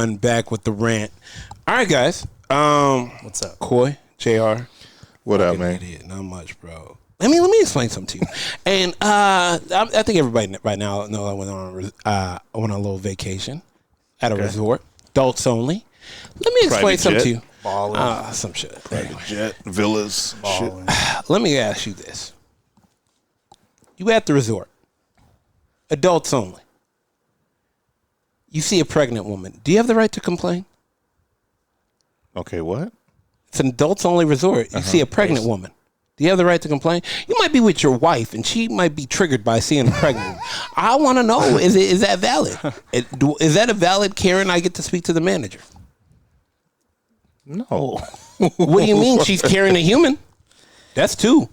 everyone. Back with the rant. All right, guys. What's up? Coy, JR. What up, man? Idiot. Not much, bro. Let me explain something to you. And I think everybody right now knows I went on a little vacation at a resort. Adults only. Let me explain something to you. Some shit. Private jet, villas, shit. Let me ask you this. You at the resort. Adults only. You see a pregnant woman. Do you have the right to complain? Okay, what? It's an adults only resort. You see a pregnant woman. Do you have the right to complain? You might be with your wife, and she might be triggered by seeing a pregnant woman. I want to know, is that valid? Is that a valid Karen? I get to speak to the manager. No. What do you mean she's carrying a human? That's two.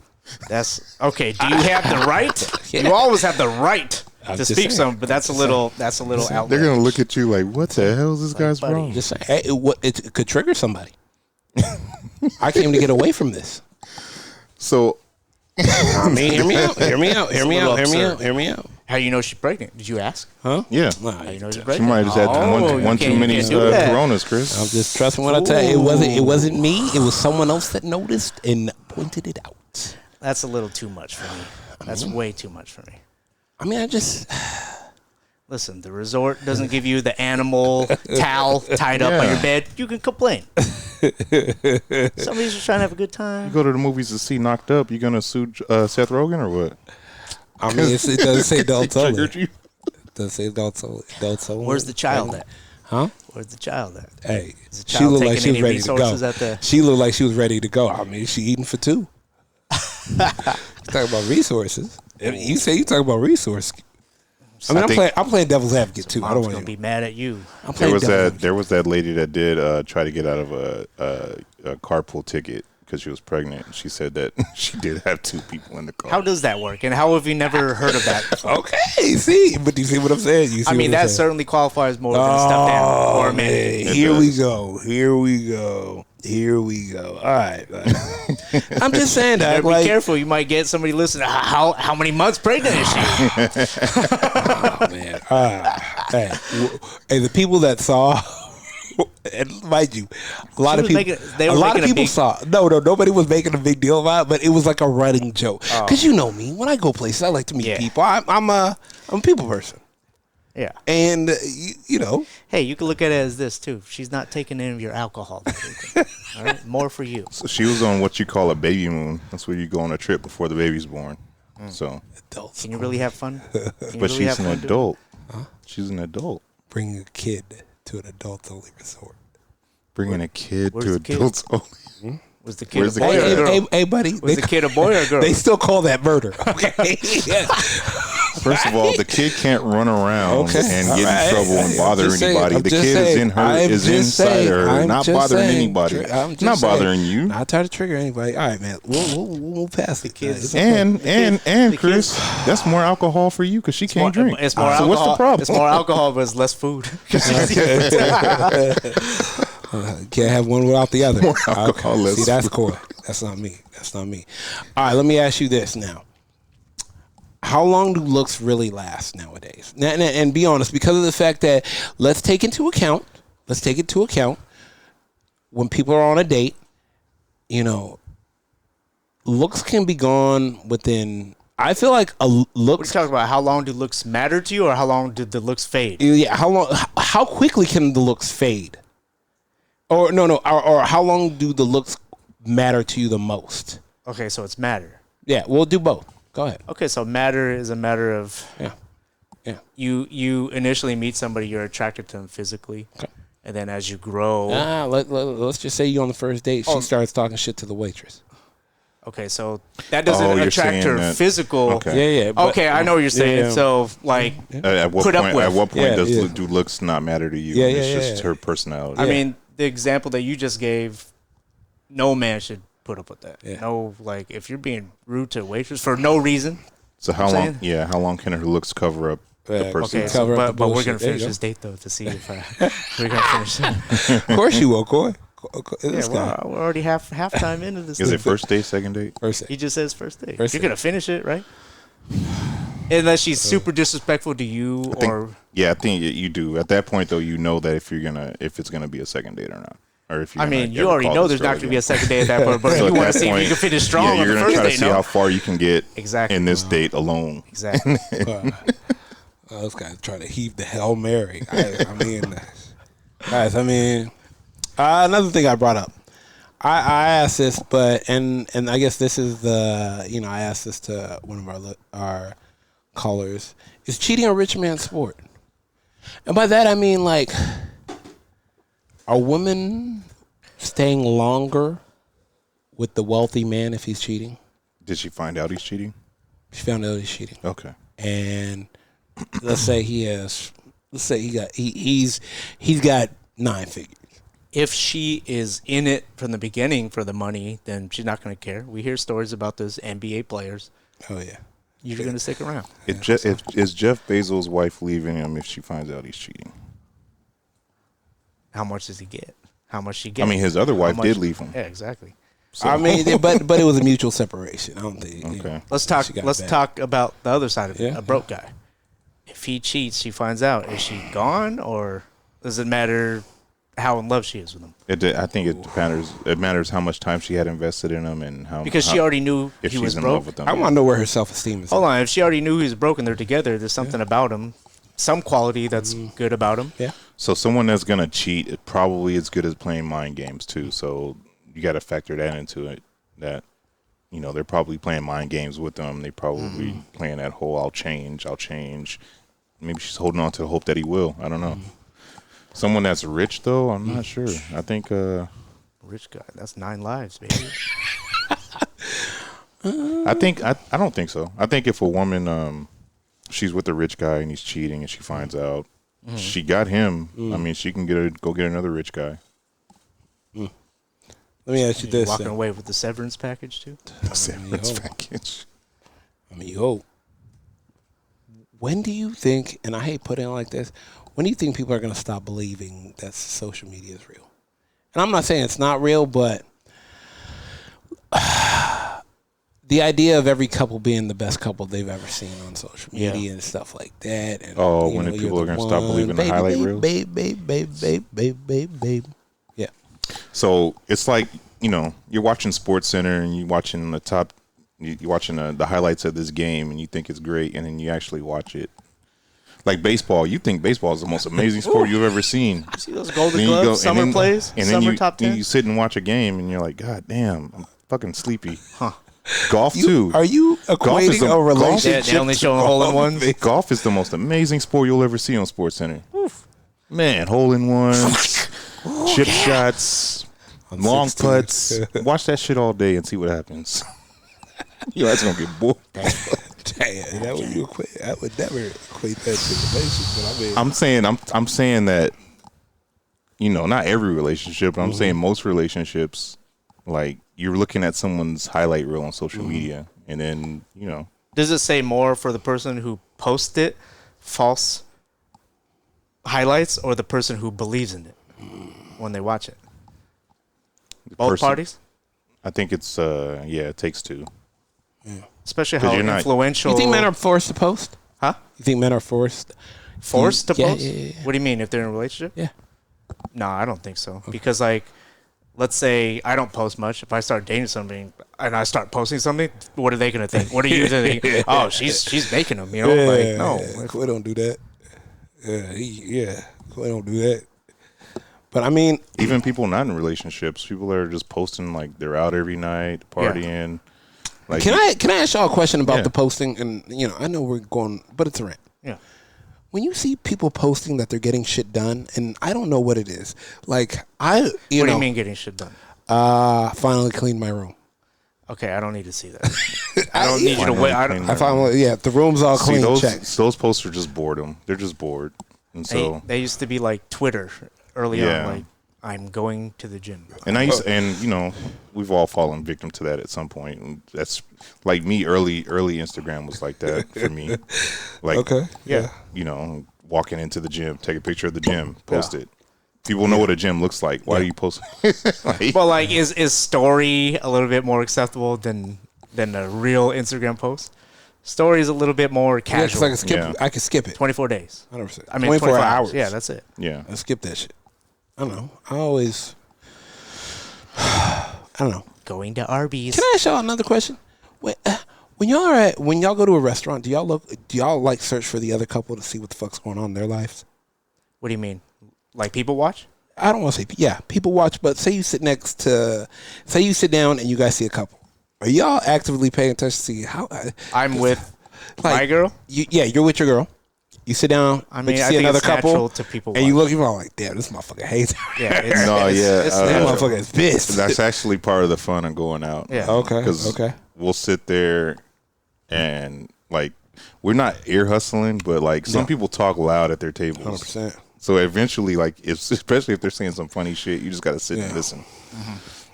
That's okay. Do you have the right? Yeah. You always have the right to speak saying. some, but that's a little outlandish. They're going to look at you like, what the hell is this guy's buddy. problem? Just saying. Hey, it could trigger somebody. I came to get away from this. So, I mean, hear me out. Hear me out. How do you know she's pregnant? Did you ask? Huh? yeah. How do you know she's She pregnant? might have just had one too many Coronas, Chris. I'm just trusting what I tell you. It wasn't me. It was someone else that noticed and pointed it out. That's a little too much for me. That's way too much for me. I mean, I just... Listen, the resort doesn't give you the animal towel tied up on your bed. You can complain. Somebody's just trying to have a good time. You go to the movies to see Knocked Up, you going to sue Seth Rogen or what? I mean, it doesn't say adults only. Triggered you? It doesn't say adults only. Where's the child at? Huh? Where's the child at? Hey, Is the she child looked like taking she was any ready to go. resources at She looked like she was ready to go. I mean, she eating for two. Talking about resources. You say you talking about resources. I mean, I'm playing devil's advocate too. I don't want to to be mad at you. There was that lady that did try to get out of a carpool ticket because she was pregnant. She said that she did have two people in the car. How does that work? And how have you never heard of that? Okay, see, but do you see what I'm saying? I mean, that certainly qualifies more than a stuffed animal or a man. Here we go. All right. I'm just saying that. Be careful. You might get somebody listening. How many months pregnant is she? Oh, man. Hey, the people that saw, and mind you, a lot of people saw. No, nobody was making a big deal about it, but it was like a running joke. Because you know me, when I go places, I like to meet people. I'm a people person. Yeah. And, you know. Hey, you can look at it as this, too. She's not taking any of your alcohol. All right? More for you. So she was on what you call a baby moon. That's where you go on a trip before the baby's born. So, adults. Can you really have fun? but she's an adult. Huh? She's an adult. Bringing a kid to an adults-only resort. Bringing a kid to adults only. Was the kid a boy or a girl? Hey, buddy. Was the kid a boy or a girl? They still call that murder. Okay. First of all, the kid can't run around and get in trouble and bother anybody. The kid is inside her, not bothering anybody. Not bothering you. Not trying to trigger anybody. All right, man. We'll pass the kids. And Chris, that's more alcohol for you because she can't drink. It's more alcohol. So what's the problem? It's more alcohol, but it's less food. Can't have one without the other. More alcohol, less See, that's food. cool. That's not me. All right, let me ask you this now. How long do looks really last nowadays? And be honest, because of the fact that let's take into account when people are on a date, you know, looks can be gone within. I feel like a looks. What are you talking about? How long do looks matter to you, or how long did the looks fade? Yeah, how quickly can the looks fade? Or or how long do the looks matter to you the most? Okay, so it's matter. Yeah, we'll do both. Go ahead. Okay, so matter is a matter of you initially meet somebody, you're attracted to them physically, and then as you grow. Let's just say you on the first date, she starts talking shit to the waitress. Okay, so that doesn't attract her physical. Okay. Yeah. Okay, I know what you're saying. Yeah. So like, at what point do looks not matter to you? Yeah, it's just her personality. I mean, the example that you just gave, no man should put up with that. Yeah. No, like if you're being rude to a waitress for no reason. So how long? Yeah, how long can her looks cover up the person? Okay, but we're gonna finish this date though to see if we're gonna finish it. Of course you will, Coy. We're already halftime into this. Is it first date, second date? First date. He just says first date. You're gonna finish it, right? Unless she's super disrespectful to you, I think you do. At that point, though, you know that if it's gonna be a second date or not. Or if I mean, you already know there's not going to be a second date at that point, but so you want to see if you can finish strong on the you're first going to try date. to see how far you can get in this date alone. Exactly. Those guys trying to heave the Hail Mary. Guys, another thing I brought up. I asked this, and I guess this is I asked this to one of our callers. Is cheating a rich man's sport? And by that I mean, like, are women staying longer with the wealthy man if he's cheating? Did she find out he's cheating? She found out he's cheating. Okay. And let's say he's got 9 figures. If she is in it from the beginning for the money, then she's not going to care. We hear stories about those NBA players. Oh, yeah. You're going to stick around. Is Jeff Bezos' wife leaving him if she finds out he's cheating? How much does he get? How much she get? I mean, his other wife did leave him. Yeah, exactly. So. I mean, but it was a mutual separation. I don't think. Okay. Let's talk about the other side of it. A broke guy. If he cheats, she finds out. Is she gone, or does it matter how in love she is with him? I think it matters. It matters how much time she had invested in him and how. Because she already knew if he she's was in broke. love with him. I want to know where her self-esteem is. Hold on. If she already knew he was broke and they're together, there's something about him, some quality that's good about him. Yeah. So someone that's gonna cheat is probably as good as playing mind games too. So you got to factor that into it. That they're probably playing mind games with them. They probably playing that whole I'll change. Maybe she's holding on to the hope that he will. I don't know. Someone that's rich though, I'm not sure. I think rich guy. That's 9 lives, baby. I don't think so. I think if a woman she's with a rich guy and he's cheating and she finds out she got him, I mean, she can go get another rich guy. Let me ask you this: walking away with the severance package too. The severance package. I mean, you hope. When do you think? And I hate putting it like this. When do you think people are going to stop believing that social media is real? And I'm not saying it's not real, but the idea of every couple being the best couple they've ever seen on social media and stuff like that. And, when people are going to stop believing the highlight reels? Babe. Yeah. So it's like, you're watching Sports Center and you're watching you're watching the highlights of this game and you think it's great, and then you actually watch it. Like baseball, you think baseball is the most amazing sport you've ever seen. You see those Golden Gloves, summer plays, and summer top 10? Then you sit and watch a game and you're like, God damn, I'm fucking sleepy. Huh. Golf too. Are you equating a relationship? They only showing hole-in-ones. Golf is the most amazing sport you'll ever see on Sports Center. Oof. Man, hole-in-ones, chip shots, long putts. Watch that shit all day and see what happens. That's gonna get bored. Damn, that would you equate. I would never equate that to relationship. But I'm saying that, not every relationship, but I'm saying most relationships, like you're looking at someone's highlight reel on social media, and then Does it say more for the person who posts it, false highlights, or the person who believes in it when they watch it? Both parties. I think it's it takes two. Yeah. Especially how influential. You think men are forced to post? Huh? You think men are forced to post? Yeah. What do you mean, if they're in a relationship? Yeah. No, I don't think so. Okay. Because, like, let's say I don't post much. If I start dating somebody and I start posting something, what are they going to think? What are you going to think? Oh, she's making them, no. Clay don't do that. Clay don't do that. But I mean, even people not in relationships, people that are just posting like they're out every night, partying. Like, can I ask y'all a question about the posting? And I know we're going, but it's a rant. Yeah. When you see people posting that they're getting shit done, and I don't know what it is. Like what do you mean getting shit done? Finally cleaned my room. Okay, I don't need to see that. I don't need you to wait. I finally, the room's all clean. Those posts are just boredom. They're just bored, and so they used to be like Twitter early on, like I'm going to the gym. And we've all fallen victim to that at some point. And that's like me. Early Instagram was like that for me. Like, walking into the gym, take a picture of the gym, post it. People know what a gym looks like. Why do you post? Is story a little bit more acceptable than a real Instagram post? Story is a little bit more casual. Yeah, I can skip it. 24 days. 100%. I mean, 24 hours. Yeah, that's it. Yeah. I skip that shit. I don't know. I don't know. Going to Arby's. Can I ask y'all another question? When y'all go to a restaurant, do y'all like search for the other couple to see what the fuck's going on in their lives? What do you mean? Like people watch? I don't want to say people watch, but say you sit down and you guys see a couple. Are y'all actively paying attention to see how? I'm with my girl. You're with your girl. You sit down. I mean, you I see think another it's couple, natural to people and you look, you're like, damn, this motherfucker hates her. Yeah, that motherfucker is pissed. That's actually part of the fun of going out. Yeah. Okay. We'll sit there and like we're not ear hustling, but like some people talk loud at their tables. 100%. So eventually, like, especially if they're saying some funny shit, you just got to sit and listen.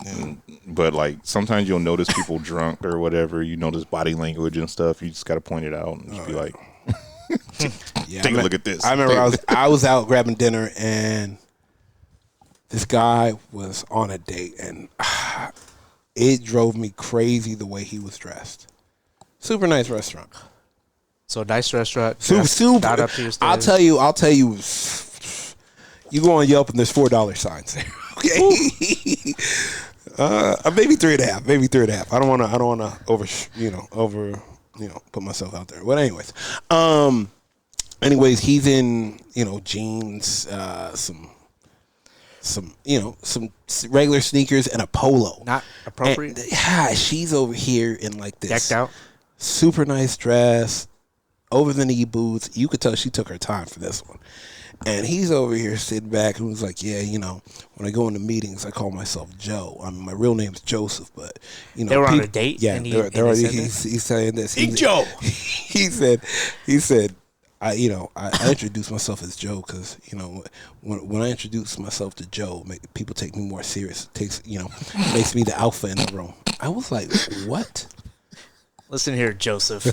Yeah. But like sometimes you'll notice people drunk or whatever. You notice body language and stuff. You just got to point it out and just be like, take a look at this. I remember I was out grabbing dinner and this guy was on a date and it drove me crazy the way he was dressed. Super nice restaurant. So nice restaurant. Super. Not up to your I'll tell you. You go on Yelp and there's $4 signs there. Okay. Maybe 3.5. Maybe 3.5. I don't want to put myself out there. But anyways, he's in jeans, some regular sneakers and a polo. Not appropriate. And, she's over here in like this decked out, super nice dress, over the knee boots. You could tell she took her time for this one. And he's over here sitting back and was like, yeah, when I go into meetings, I call myself Joe. I mean, my real name's Joseph, but, They were on a date? Yeah, he's saying this. Hey, Joe! He said, I introduce myself as Joe because, when I introduce myself to Joe, people take me more serious. Makes me the alpha in the room. I was like, what? Listen here, Joseph.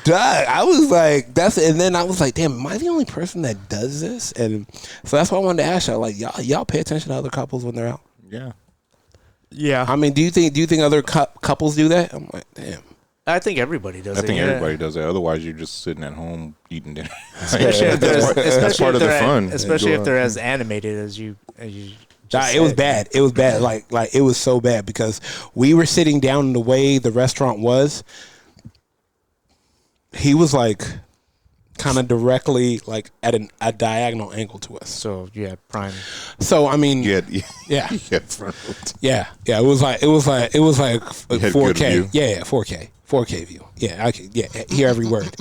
Duh. I was like, and then I was like, damn, am I the only person that does this? And so that's why I wanted to ask y'all, like, y'all pay attention to other couples when they're out? Yeah. Yeah. I mean, do you think other couples do that? I'm like, damn. I think everybody does. I think everybody does that. Otherwise, you're just sitting at home eating dinner. That's part of the fun. Especially if they're as animated as you. It was bad. It was bad. Like it was so bad because we were sitting down the way the restaurant was. He was like kind of directly like at a diagonal angle to us. So you had prime. So I mean, yeah. It was like 4K. Yeah, 4K view. Yeah, I could hear every word.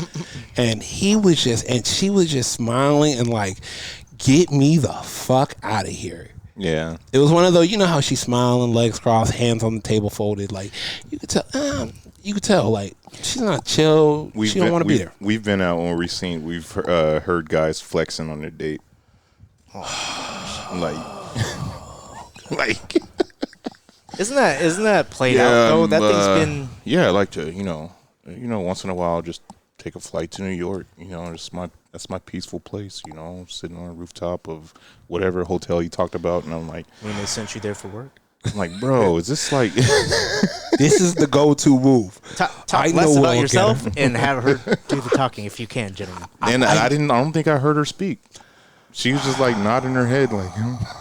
And she was just smiling and like, get me the fuck out of here. Yeah. It was one of those, how she's smiling, legs crossed, hands on the table folded. Like, you could tell, like, she's not chill. She don't want to be there. We've been out when we've heard guys flexing on their date. Like. Isn't that played out, though? That thing's been. Yeah, I like to, once in a while just take a flight to New York. That's my peaceful place, sitting on a rooftop of whatever hotel you talked about. And I'm like, when they sent you there for work? I'm like, bro, is this like. This is the go-to move. Talk less about yourself and have her do the talking if you can, gentlemen. And I don't think I heard her speak. She was just like nodding her head like.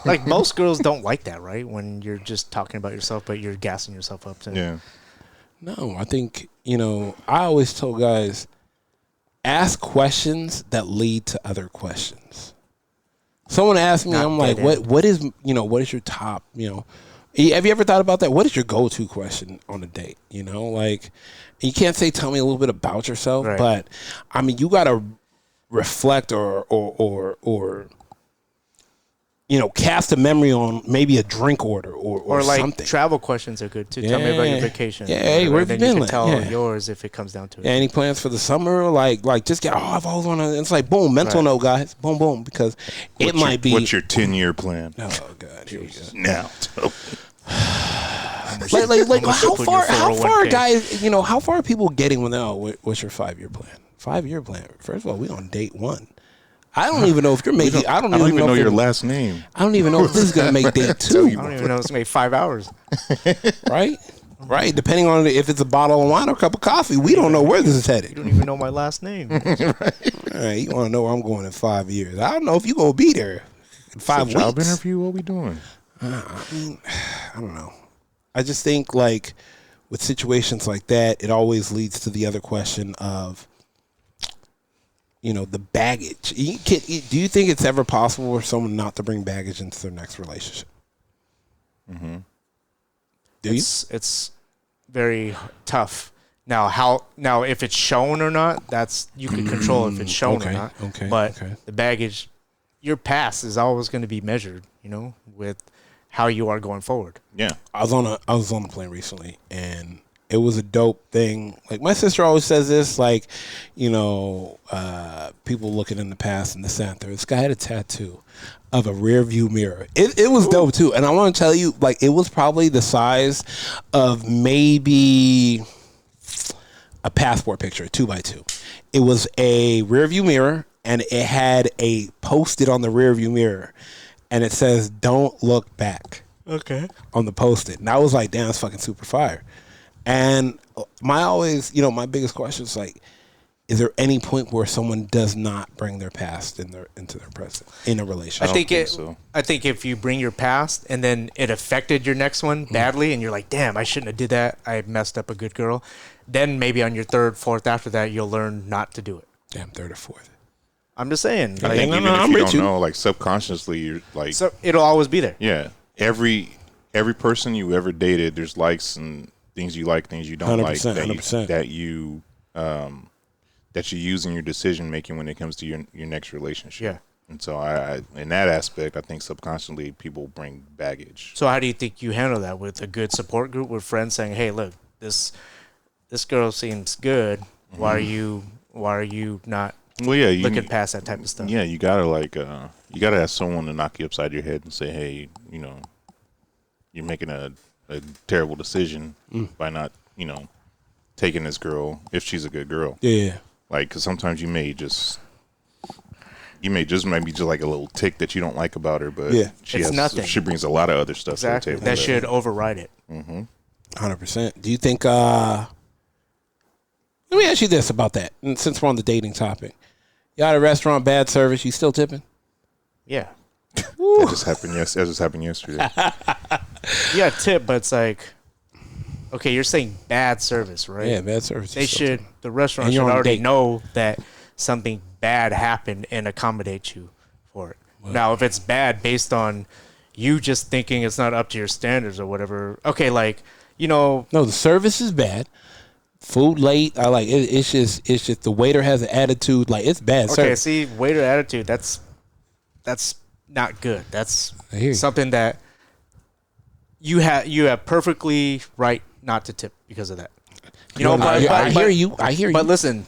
Like most girls don't like that, right? When you're just talking about yourself, but you're gassing yourself up. Yeah. No, I think, I always tell guys, ask questions that lead to other questions. Someone asked me, I'm like, what is your top, have you ever thought about that? What is your go-to question on a date? Like, you can't say, tell me a little bit about yourself, right. But I mean, you got to reflect or cast a memory on maybe a drink order or like something. Travel questions are good too. Tell me about your vacation. Yeah, hey, where have you been? You can tell yours if it comes down to it. Any plans for the summer? Like just get. I've always wanted. It's like boom, mental note, guys. Boom, boom, because it might be. What's your 10-year plan? Oh God, here we go. Now. like how far guys? How far are people getting when what's your 5-year plan? 5-year plan. First of all, we on date 1. I don't even know if you're making. I don't even know your last name. I don't even know if this is gonna make date 2. I don't even know if it's gonna make 5 hours. Right? Right, depending on if it's a bottle of wine or a cup of coffee. We don't know where this is headed. You don't even know my last name. Right. All right, you want to know where I'm going in 5 years. I don't know if you're going to be there in 5 weeks. Job interview, what we doing? I mean, I don't know. I just think, like, with situations like that, it always leads to the other question of, the baggage. Do you think it's ever possible for someone not to bring baggage into their next relationship? Mm-hmm. It's very tough. Now, if it's shown or not, that's you can control if it's shown or not. Okay. But the baggage, your past is always going to be measured, with how you are going forward. Yeah. I was on a plane recently, and it was a dope thing. Like, my sister always says this, like, people looking in the past and this and that. This guy had a tattoo of a rear view mirror. It was dope too. And I want to tell you, like, it was probably the size of maybe a passport picture, 2x2. It was a rear view mirror, and it had a post-it on the rear view mirror, and it says, "Don't look back." Okay. On the post-it. And I was like, damn, that's fucking super fire. And my biggest question is, like, is there any point where someone does not bring their past into their present in a relationship? I think if you bring your past and then it affected your next one badly, and you're like, damn, I shouldn't have did that. I messed up a good girl. Then maybe on your third, fourth after that, you'll learn not to do it. Damn, third or fourth. I'm just saying. I think even if you don't know, like, subconsciously, you're like, so it'll always be there. Yeah. Every person you ever dated, there's likes and things you like, things you don't like that you use in your decision making when it comes to your next relationship. Yeah. And so I in that aspect, I think subconsciously people bring baggage. So how do you think you handle that with a good support group with friends saying, "Hey, look, this girl seems good. Why are you not looking past that type of stuff?" Yeah, you gotta ask someone to knock you upside your head and say, "Hey, you're making a terrible decision by not, taking this girl if she's a good girl." Yeah. Like, because sometimes you may just maybe just like a little tick that you don't like about her, but nothing. She brings a lot of other stuff to the table. That should override it. 100%. Do you think? Let me ask you this about that. And since we're on the dating topic, you at a restaurant, bad service, you still tipping? Yeah. That just happened yesterday. Yeah, tip, but it's like, okay, you're saying bad service, right? Yeah, bad service. The restaurant should already know that something bad happened and accommodate you for it. Well, now, if it's bad based on you just thinking it's not up to your standards or whatever, okay, like, No, the service is bad. Food late. I like it. It's just the waiter has an attitude. Like, it's bad service. Okay, see, waiter attitude, that's not good. That's something that you have perfectly right not to tip because of that. I hear you. But listen,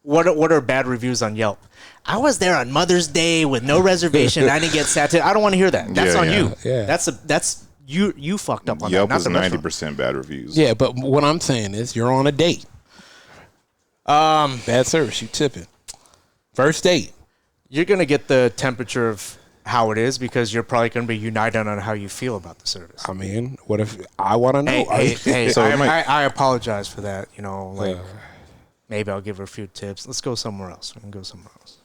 what are bad reviews on Yelp? I was there on Mother's Day with no reservation. I didn't get sat to. I don't want to hear that. That's on you. Yeah. That's you fucked up on Yelp that. Not is 90% bad reviews. Yeah, but what I'm saying is you're on a date. Bad service, you tipping. First date. You're going to get the temperature of how it is because you're probably going to be united on how you feel about the service. I mean, what if I want to know? Hey, so I apologize for that. Maybe I'll give her a few tips. Let's go somewhere else. We can go somewhere else.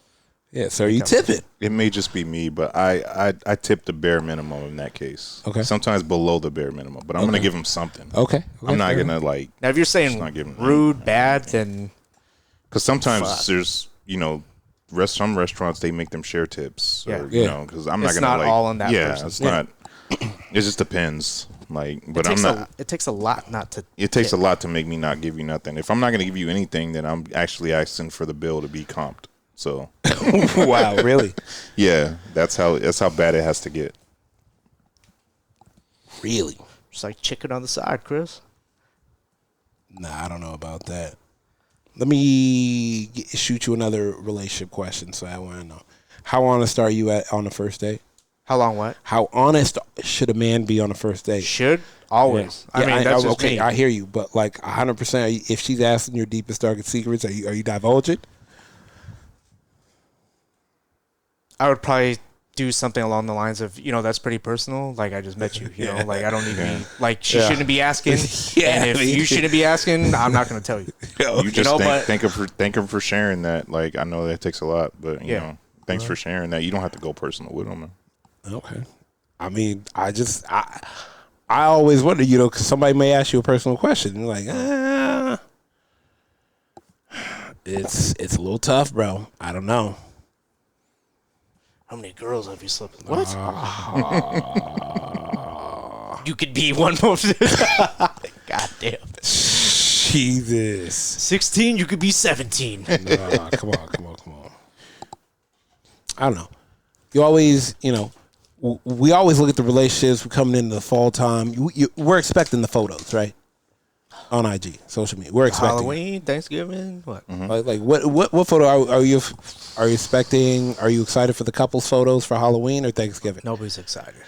Yeah, so you tip it. It may just be me, but I tip the bare minimum in that case. Okay. Sometimes below the bare minimum, but I'm going to give them something. Okay. I'm not going to like. Now, if you're saying rude, bad, then. Because sometimes there's, some restaurants, they make them share tips. Or, because I'm not going to like. It's not all on that person. It's not. It just depends. But I'm not. It takes a lot not to. It takes a lot to make me not give you nothing. If I'm not going to give you anything, then I'm actually asking for the bill to be comped. So. Wow, really? Yeah, that's how bad it has to get. Really? Just like chicken on the side, Chris. Nah, I don't know about that. Let me shoot you another relationship question, so I want to know. How honest are you on the first date? How long what? How honest should a man be on the first date? Should? Always. Yeah. I mean, that's just okay, me. I hear you, but like 100%, if she's asking your deepest, darkest secrets, are you divulging? I would probably do something along the lines of, that's pretty personal. Like, I just met you, like, I don't need to be, like, she shouldn't be asking. And if you shouldn't be asking, I'm not going to tell you. You just thank him for sharing that. Like, I know that takes a lot, but, you know, thanks for sharing that. You don't have to go personal with him. Okay. I mean, I always wonder, because somebody may ask you a personal question. You're like, it's a little tough, bro. I don't know. How many girls have you slept with? What? You could be one more. God damn. Jesus. 16, you could be 17. Nah, come on. I don't know. You always, we always look at the relationships. We're coming into the fall time. We're expecting the photos, right? On IG, social media. We're expecting Halloween, Thanksgiving, what? Mm-hmm. Like what photo are you expecting? Are you excited for the couple's photos for Halloween or Thanksgiving? Nobody's excited.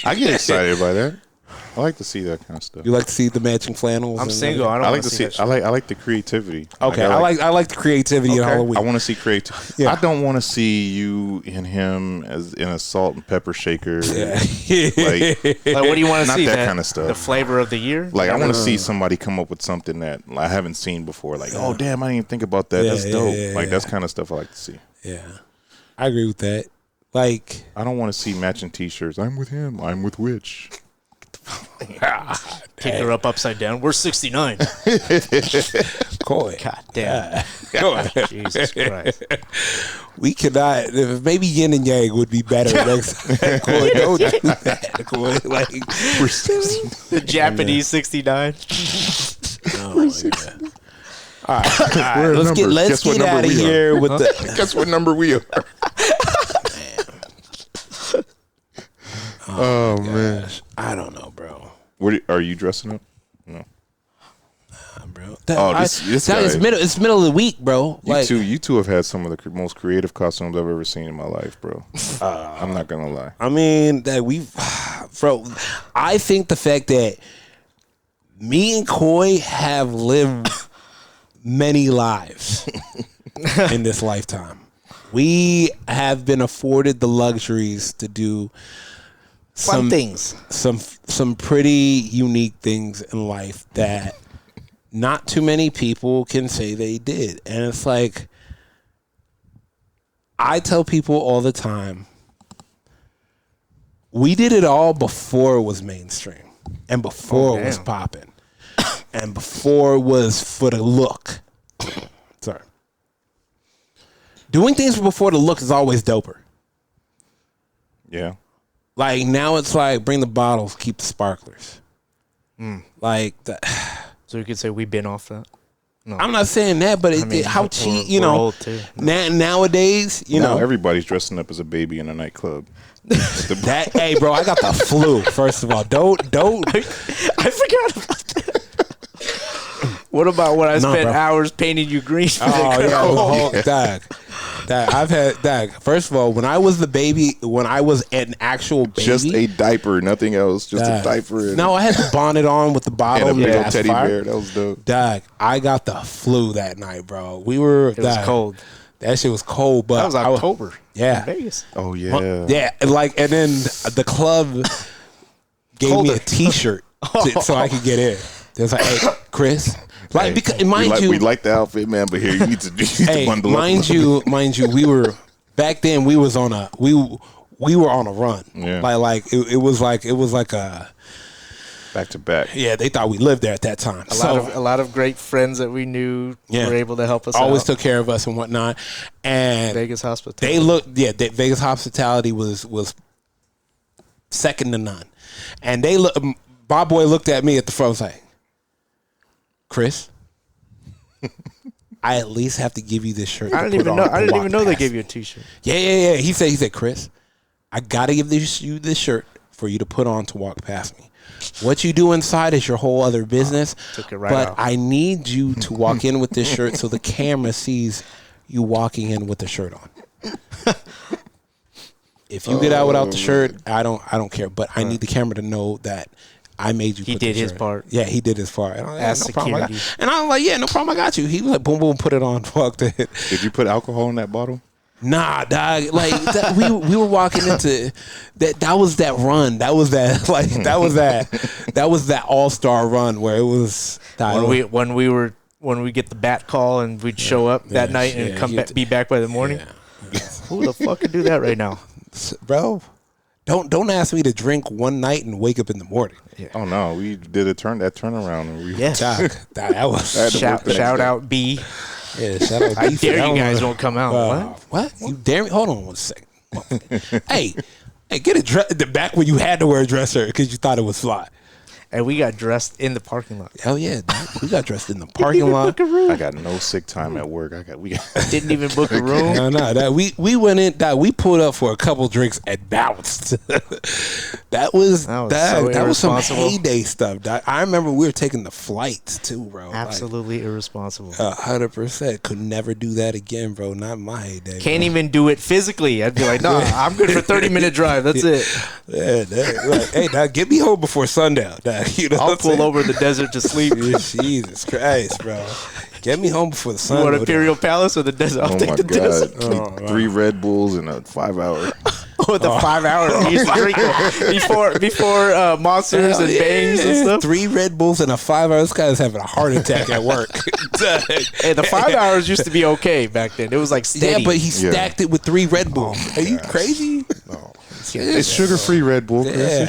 I get excited by that. I like to see that kind of stuff. You like to see the matching flannels? I'm single. I like to see. I like the creativity. Okay, I like the creativity in Halloween. I want to see creativity. Yeah. I don't want to see you and him as in a salt and pepper shaker. Yeah. like what do you want to see? Not that kind of stuff. The flavor of the year. Like, I want to see somebody come up with something that I haven't seen before. Like, oh damn, I didn't even think about that. That's dope. Like that's kind of stuff I like to see. Yeah, I agree with that. Like, I don't want to see matching T-shirts. I'm with him. I'm with which. Kick her up upside down. We're 69. Coy. God damn. Jesus Christ. We cannot. Maybe yin and yang would be better next time. Coy, don't do that. Coy, like, we're 69. The Japanese 69. Oh my God. All right. Let's get out of here with the. Guess what number we are? Oh man, I don't know, bro. What are you dressing up? No, bro. This guy, it's middle of the week, bro. You two have had some of the most creative costumes I've ever seen in my life, bro. I'm not gonna lie. I mean, bro. I think the fact that me and Coy have lived many lives in this lifetime, we have been afforded the luxuries to do fun things, some pretty unique things in life that not too many people can say they did. And it's like, I tell people all the time, we did it all before it was mainstream and before it was popping and before it was for the look. Sorry. Doing things before the look is always doper. Yeah. Like, now it's like, bring the bottles, keep the sparklers. Like that. So you could say we've been off that. No. I'm not saying that, but how cheap, nowadays, now everybody's dressing up as a baby in a nightclub. Hey, bro, I got the flu. First of all, don't. I forgot about that. What about when I spent hours painting you green? Oh yeah, Dad, I've had first of all, when I was an actual baby, just a diaper, nothing else, just a diaper. No, I had the bonnet on with the bottle and a big old teddy bear. That was dope. Dad, I got the flu that night, bro. It was cold. That shit was cold, but that was October. Yeah. In Vegas. Oh yeah. Yeah, and then the club gave me a T-shirt so I could get in. They was like, "Hey, Chris." Like, because mind you, we like the outfit, man, but here you need to bundle up. Mind you, we were back then. We were on a run. Yeah. Like it was like a back to back. Yeah, they thought we lived there at that time. A lot of great friends that we knew were able to help us. Always took care of us and whatnot. And Vegas hospitality. Vegas hospitality was second to none. And Bob Boy looked at me at the front, was like, Chris, I at least have to give you this shirt. I didn't even know they gave you a T-shirt. Yeah. He said, Chris, I gotta give you this shirt for you to put on to walk past me. What you do inside is your whole other business. Took it right out. I need you to walk in with this shirt so the camera sees you walking in with the shirt on. If you get out without the shirt, I don't care. But I need the camera to know that I made you. He did his part. Yeah, he did his part. And As security. And I'm like, yeah, no problem. I got you. He was like, boom, boom, put it on. Fucked it. Did you put alcohol in that bottle? Nah, dog. Like we were walking into that. That was that run. That was that. Like that was that all-star run where it was. When we get the bat call and we'd show up that night and be back by the morning. Yeah. Who the fuck could do that right now, bro? Don't ask me to drink one night and wake up in the morning. Yeah. Oh no, we did that turnaround. And that was shout out B. Yeah, shout out. I dare you guys won't come out. What? You dare me? Hold on one second. hey, get a dress. The back when you had to wear a dress shirt because you thought it was fly. And we got dressed in the parking lot. Hell yeah, dude. We got dressed in the parking lot. I got no sick time at work. Didn't even book a room. No. We went in. We pulled up for a couple drinks and bounced. that was some heyday stuff. I remember we were taking the flights too, bro. Absolutely irresponsible. 100%. Could never do that again, bro. Not in my heyday. Can't even do it physically. I'd be like, nah, I'm good for 30-minute drive. That's it. Yeah. Hey, now get me home before sundown. You know I'll pull over the desert to sleep. Jesus Christ, bro. Get me home before the sun. You want Imperial Palace or the desert? I'll take the desert. 3 Red Bulls in a 5-hour. With a 5 hour. We used to drink before monsters and bangs and stuff. 3 Red Bulls in a 5 hour. This guy's having a heart attack at work. Hey, the 5 hours used to be okay back then. It was like steady. Yeah, but he stacked it with 3 Red Bulls. Are you crazy? No. It's sugar-free Red Bull. Yeah,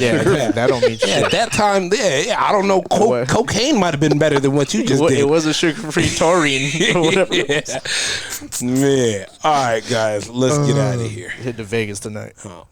that don't mean shit. At that time, I don't know. Cocaine might have been better than what you just did. It was a sugar-free taurine or whatever. Man. All right, guys. Let's get out of here. Hit to Vegas tonight. Oh, man.